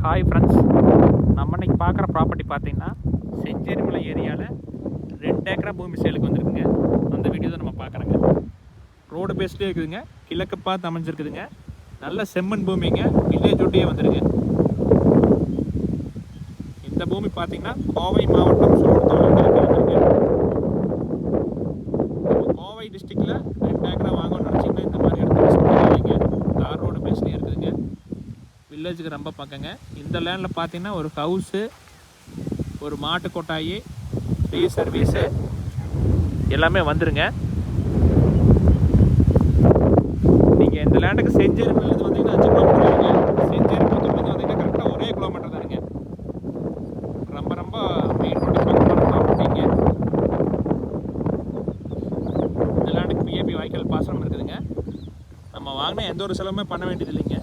Hi friends, நம்ம இன்றைக்கி பார்க்குற ப்ராப்பர்ட்டி பார்த்தீங்கன்னா செஞ்சேரிமலை ஏரியாவில் 2 ஏக்கரா பூமி சேலுக்கு வந்துருக்குங்க. அந்த வீடியோ தான் நம்ம பார்க்குறோங்க. ரோடு பேஸ்லேயே இருக்குதுங்க, கிழக்கு பார்த்து அமைஞ்சிருக்குதுங்க. நல்ல செம்மண் பூமிங்க, வில்லேஜ் ஒட்டியே வந்துருங்க. இந்த பூமி பார்த்தீங்கன்னா கோவை மாவட்டம் சோழத்தாலுக்கு வந்துருங்க. கோவை டிஸ்ட்ரிக்டில் 2 ஏக்கரா வாங்கணும்னு நினச்சிங்கன்னா இந்த மாதிரி இடத்துல தார் ரோடு பேஸ்லேயே இருக்குதுங்க. வில்லேஜுக்கு ரொம்ப பக்கங்க. இந்த லேண்டில் பார்த்தீங்கன்னா ஒரு ஹவுஸு, ஒரு மாட்டு கொட்டாயி, ஃப்ரீ சர்வீஸு எல்லாமே வந்துருங்க. நீங்கள் இந்த லேண்டுக்கு செஞ்சேரிமலையிலேருந்து வந்தீங்கன்னா 5 கிலோமீட்டர் வருங்க. செஞ்சேரிமலையிலேருந்து வந்தீங்கன்னா கரெக்டாக 1 கிலோமீட்டர் தானுங்க. ரொம்ப ரொம்ப மெயின் ரோடு பக்கமான ப்ராப்பர்ட்டிங்க. இந்த லேண்டுக்கு பிஏபி வாய்க்கால் பாசனம் இருக்குதுங்க. நம்ம வாங்கினா எந்த ஒரு செலவுமே பண்ண வேண்டியது இல்லைங்க.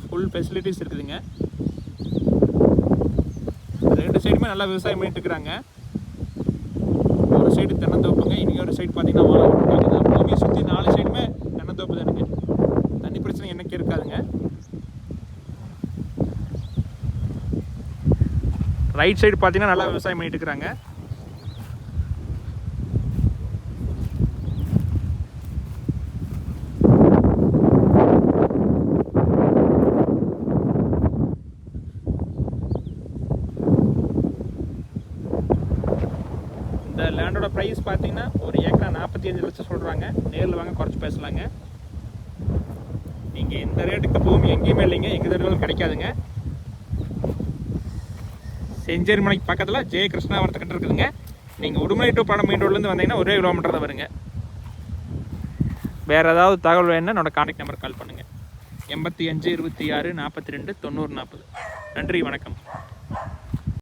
ஃபுல் ஃபெசிலிட்டிஸ் இருக்குதுங்க. 2 சைடுமே நல்லா விவசாயம் பண்ணிட்டு இருக்கிறாங்க. ஒரு சைடு தென்னந்தோப்புங்க, இன்னொரு சைடு பார்த்தீங்கன்னா வாழை போட்டுருக்காங்க. பூமியை சுற்றி 4 சைடுமே தென்னந்தோப்பு தானுங்க. தண்ணி பிரச்சனை என்னைக்கு இருக்காதுங்க. ரைட் சைடு பார்த்தீங்கன்னா நல்லா விவசாயம் பண்ணிட்டு இருக்கிறாங்க. இந்த லேண்டோட ப்ரைஸ் பார்த்தீங்கன்னா 1 ஏக்கரா 45 லட்சம் சொல்கிறாங்க. நேரில் வாங்க குறைச்சி பேசலாங்க. நீங்கள் இந்த ரேட்டுக்கு பூமி எங்கேயுமே இல்லைங்க, எங்கே தடவை கிடைக்காதுங்க. செஞ்சேரிமலைக்கு பக்கத்தில் ஜெய கிருஷ்ணாவரத்துக்கிட்ட இருக்குதுங்க. நீங்கள் உடுமலை டு படம் மெயின் ரோட்லேருந்து வந்தீங்கன்னா 1 கிலோமீட்டர் தான் வருங்க. வேறு ஏதாவது தகவல் வேணுன்னா என்னோட கான்டாக்ட் நம்பர் கால் பண்ணுங்கள். 85 26 42 90 40. நன்றி, வணக்கம்.